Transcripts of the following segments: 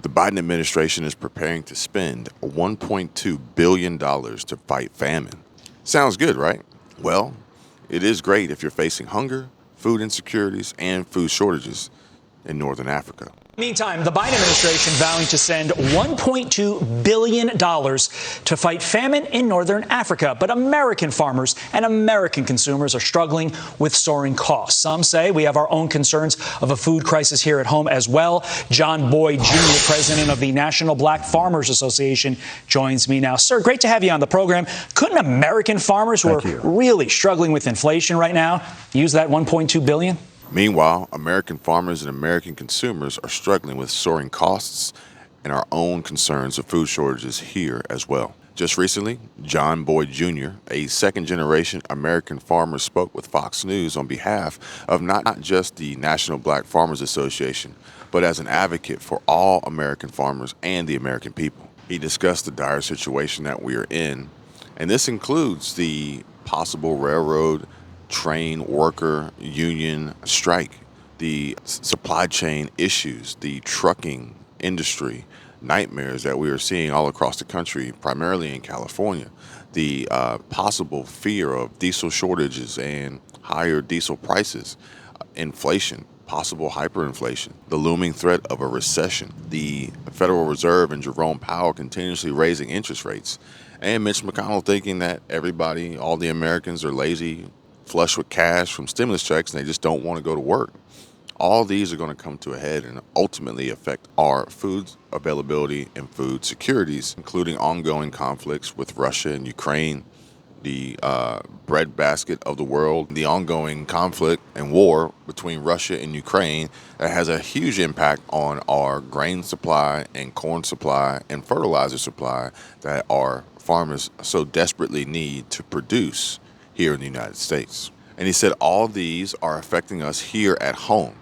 The Biden administration is preparing to spend $1.2 billion to fight famine. Sounds good, right? Well, it is great if you're facing hunger, food insecurities, and food shortages in northern Africa. Meantime, the Biden administration vowing to send $1.2 billion to fight famine in northern Africa. But American farmers and American consumers are struggling with soaring costs. Some say we have our own concerns of a food crisis here at home as well. John Boyd Jr., president of the National Black Farmers Association, joins me now. Sir, great to have you on the program. Couldn't American farmers who are really struggling with inflation right now use that $1.2 billion? Meanwhile, American farmers and American consumers are struggling with soaring costs and our own concerns of food shortages here as well. Just recently, John Boyd Jr., a second-generation American farmer, spoke with Fox News on behalf of not just the National Black Farmers Association, but as an advocate for all American farmers and the American people. He discussed the dire situation that we are in, and this includes the possible railroad train worker union strike, the supply chain issues, the trucking industry nightmares that we are seeing all across the country, primarily in California, the possible fear of diesel shortages and higher diesel prices, inflation, possible hyperinflation, the looming threat of a recession, the Federal Reserve and Jerome Powell continuously raising interest rates, and Mitch McConnell thinking that everybody, all the Americans are lazy, flush with cash from stimulus checks, and they just don't want to go to work. All these are going to come to a head and ultimately affect our food availability and food securities, including ongoing conflicts with Russia and Ukraine, the breadbasket of the world, the ongoing conflict and war between Russia and Ukraine that has a huge impact on our grain supply and corn supply and fertilizer supply that our farmers so desperately need to produce here in the United States. And he said all these are affecting us here at home,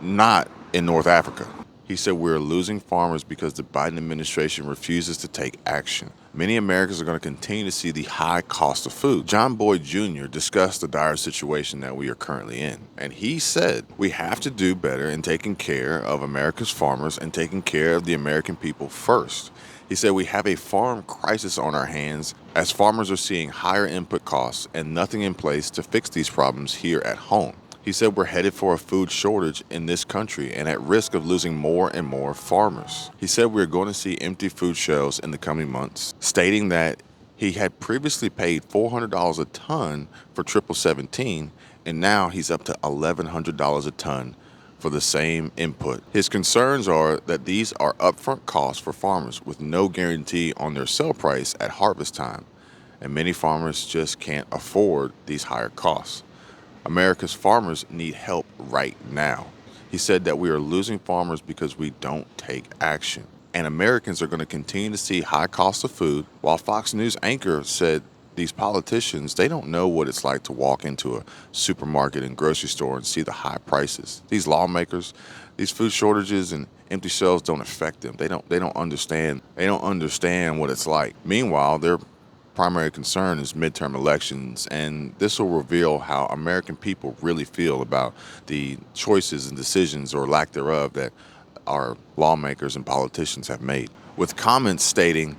not in North Africa. He said we're losing farmers because the Biden administration refuses to take action. Many Americans are going to continue to see the high cost of food. John Boyd Jr. discussed the dire situation that we are currently in. And he said we have to do better in taking care of America's farmers and taking care of the American people first. He said we have a farm crisis on our hands as farmers are seeing higher input costs and nothing in place to fix these problems here at home. He said we're headed for a food shortage in this country and at risk of losing more and more farmers. He said we're going to see empty food shelves in the coming months, stating that he had previously paid $400 a ton for 1717, and now he's up to $1,100 a ton for the same input. His concerns are that these are upfront costs for farmers with no guarantee on their sell price at harvest time, and many farmers just can't afford these higher costs. America's farmers need help right now. He said that we are losing farmers because we don't take action, and Americans are going to continue to see high costs of food, while Fox News anchor said these politicians, they don't know what it's like to walk into a supermarket and grocery store and see the high prices. These lawmakers, these food shortages and empty shelves don't affect them. They don't understand. They don't understand what it's like. Meanwhile, their primary concern is midterm elections, and this will reveal how American people really feel about the choices and decisions or lack thereof that our lawmakers and politicians have made. With comments stating,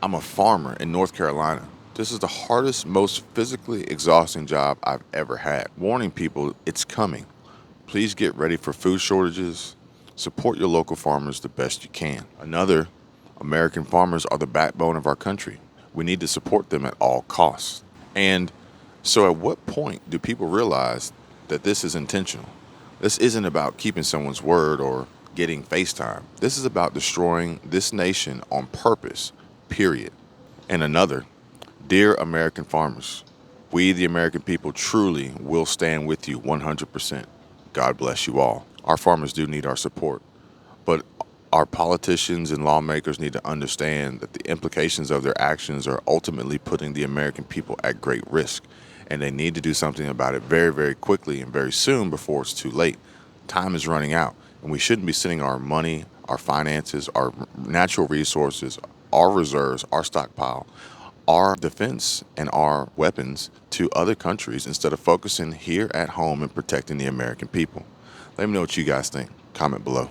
"I'm a farmer in North Carolina. This is the hardest, most physically exhausting job I've ever had. Warning people, it's coming. Please get ready for food shortages. Support your local farmers the best you can." Another, American farmers are the backbone of our country. We need to support them at all costs. And so at what point do people realize that this is intentional? This isn't about keeping someone's word or getting FaceTime. This is about destroying this nation on purpose, period. And another, dear American farmers, we, the American people, truly will stand with you 100%. God bless you all. Our farmers do need our support, but our politicians and lawmakers need to understand that the implications of their actions are ultimately putting the American people at great risk, and they need to do something about it very, very quickly and very soon before it's too late. Time is running out, and we shouldn't be sending our money, our finances, our natural resources, our reserves, our stockpile, our defense and our weapons to other countries instead of focusing here at home and protecting the American people. Let me know what you guys think. Comment below.